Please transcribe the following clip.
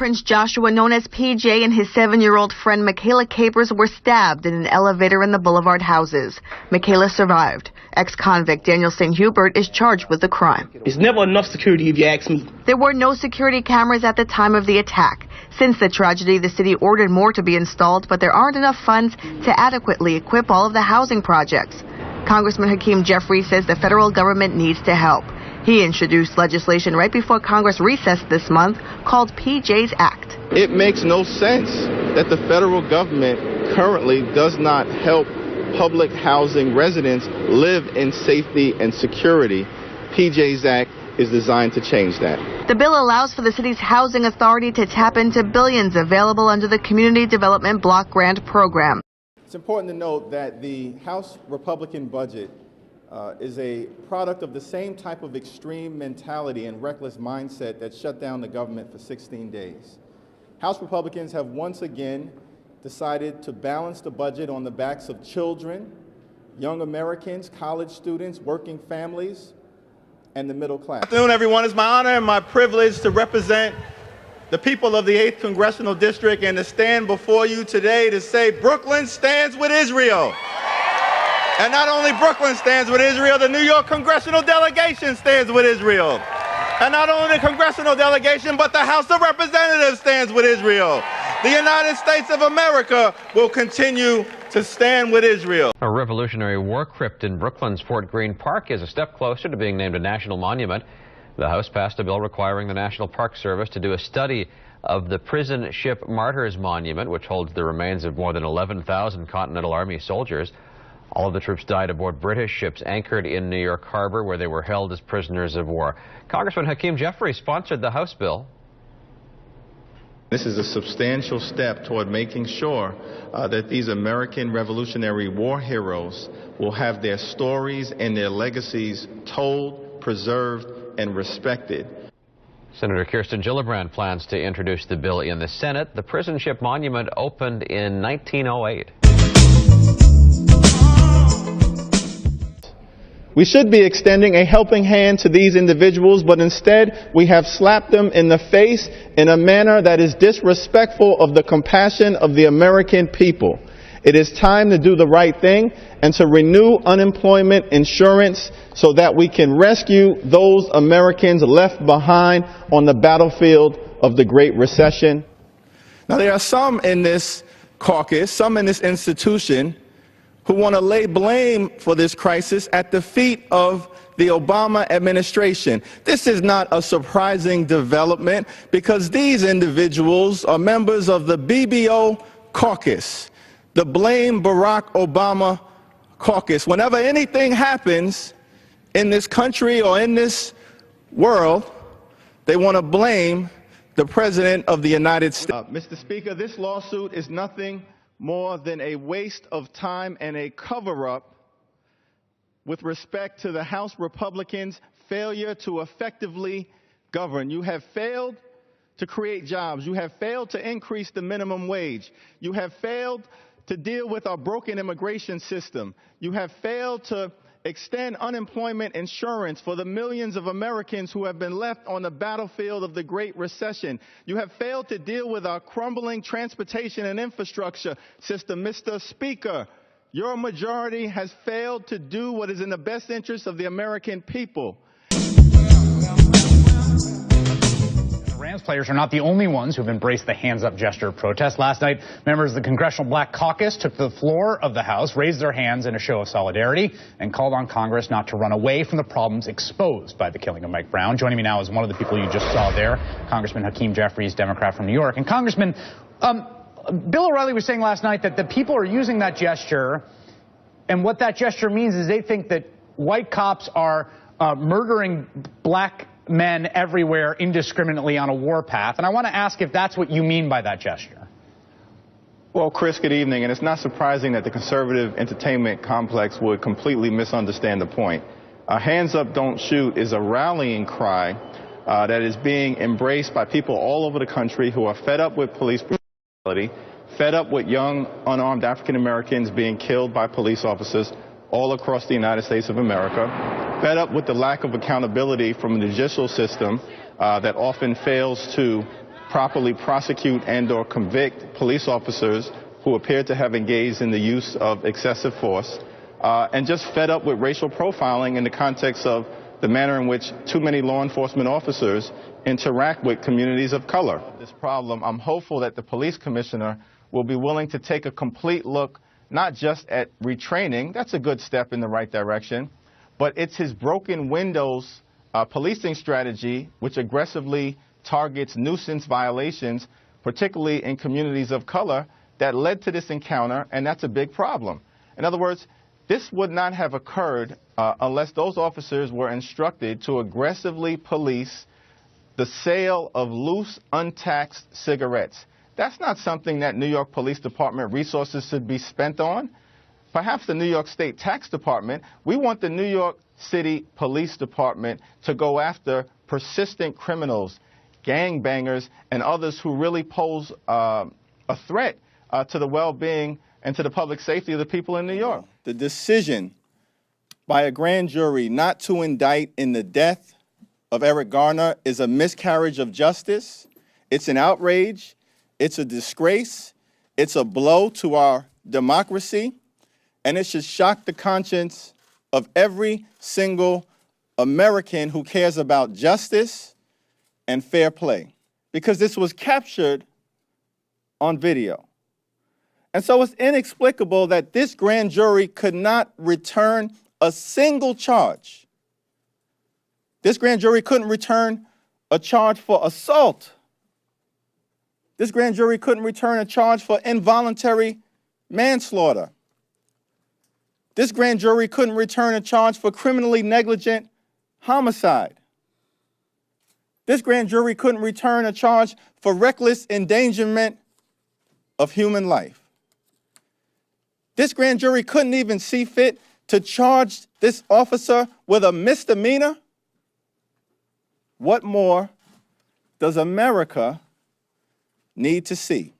Prince Joshua, known as PJ, and his 7-year-old friend Michaela Capers were stabbed in an elevator in the Boulevard houses. Michaela survived. Ex-convict Daniel St. Hubert is charged with the crime. It's never enough security if you ask me. There were no security cameras at the time of the attack. Since the tragedy, the city ordered more to be installed, but there aren't enough funds to adequately equip all of the housing projects. Congressman Hakeem Jeffries says the federal government needs to help. He introduced legislation right before Congress recessed this month called PJ's Act. It makes no sense that the federal government currently does not help public housing residents live in safety and security. PJ's Act is designed to change that. The bill allows for the city's housing authority to tap into billions available under the Community Development Block Grant Program. It's important to note that the House Republican budget is a product of the same type of extreme mentality and reckless mindset that shut down the government for 16 days. House Republicans have once again decided to balance the budget on the backs of children, young Americans, college students, working families, and the middle class. Good afternoon, everyone. It's my honor and my privilege to represent the people of the 8th Congressional District and to stand before you today to say Brooklyn stands with Israel. And not only Brooklyn stands with Israel, the New York Congressional Delegation stands with Israel. And not only the Congressional Delegation, but the House of Representatives stands with Israel. The United States of America will continue to stand with Israel. A Revolutionary War crypt in Brooklyn's Fort Greene Park is a step closer to being named a national monument. The House passed a bill requiring the National Park Service to do a study of the prison ship Martyrs Monument, which holds the remains of more than 11,000 Continental Army soldiers. All of the troops died aboard British ships anchored in New York Harbor, where they were held as prisoners of war. Congressman Hakeem Jeffries sponsored the House bill. This is a substantial step toward making sure that these American Revolutionary War heroes will have their stories and their legacies told, preserved, and respected. Senator Kirsten Gillibrand plans to introduce the bill in the Senate. The prison ship monument opened in 1908. We should be extending a helping hand to these individuals, but instead we have slapped them in the face in a manner that is disrespectful of the compassion of the American people. It is time to do the right thing and to renew unemployment insurance so that we can rescue those Americans left behind on the battlefield of the Great Recession. Now, there are some in this caucus, some in this institution, who want to lay blame for this crisis at the feet of the Obama administration. This is not a surprising development because these individuals are members of the BBO caucus, the Blame Barack Obama caucus. Whenever anything happens in this country or in this world, they want to blame the President of the United States. Mr. Speaker, this lawsuit is nothing more than a waste of time and a cover-up with respect to the House Republicans' failure to effectively govern. You have failed to create jobs. You have failed to increase the minimum wage. You have failed to deal with our broken immigration system. You have failed to extend unemployment insurance for the millions of Americans who have been left on the battlefield of the Great Recession. You have failed to deal with our crumbling transportation and infrastructure system. Mr. Speaker, your majority has failed to do what is in the best interest of the American people. Rams players are not the only ones who've embraced the hands-up gesture of protest. Last night, members of the Congressional Black Caucus took to the floor of the House, raised their hands in a show of solidarity, and called on Congress not to run away from the problems exposed by the killing of Mike Brown. Joining me now is one of the people you just saw there, Congressman Hakeem Jeffries, Democrat from New York. And Congressman, Bill O'Reilly was saying last night that the people are using that gesture, and what that gesture means is they think that white cops are murdering black men everywhere indiscriminately on a warpath. And I want to ask if that's what you mean by that gesture. Well, Chris, good evening. And it's not surprising that the conservative entertainment complex would completely misunderstand the point. Hands Up, Don't Shoot is a rallying cry that is being embraced by people all over the country who are fed up with police brutality, fed up with young, unarmed African Americans being killed by police officers all across the United States of America, fed up with the lack of accountability from the judicial system that often fails to properly prosecute and/or convict police officers who appear to have engaged in the use of excessive force, and just fed up with racial profiling in the context of the manner in which too many law enforcement officers interact with communities of color. This problem, I'm hopeful that the police commissioner will be willing to take a complete look, not just at retraining, that's a good step in the right direction, but it's his broken windows policing strategy, which aggressively targets nuisance violations, particularly in communities of color, that led to this encounter, and that's a big problem. In other words, this would not have occurred unless those officers were instructed to aggressively police the sale of loose, untaxed cigarettes. That's not something that New York Police Department resources should be spent on. Perhaps the New York State Tax Department. We want the New York City Police Department to go after persistent criminals, gangbangers, and others who really pose a threat to the well-being and to the public safety of the people in New York. The decision by a grand jury not to indict in the death of Eric Garner is a miscarriage of justice. It's an outrage. It's a disgrace. It's a blow to our democracy. And it should shock the conscience of every single American who cares about justice and fair play. Because this was captured on video. And so it's inexplicable that this grand jury could not return a single charge. This grand jury couldn't return a charge for assault. This grand jury couldn't return a charge for involuntary manslaughter. This grand jury couldn't return a charge for criminally negligent homicide. This grand jury couldn't return a charge for reckless endangerment of human life. This grand jury couldn't even see fit to charge this officer with a misdemeanor. What more does America need to see?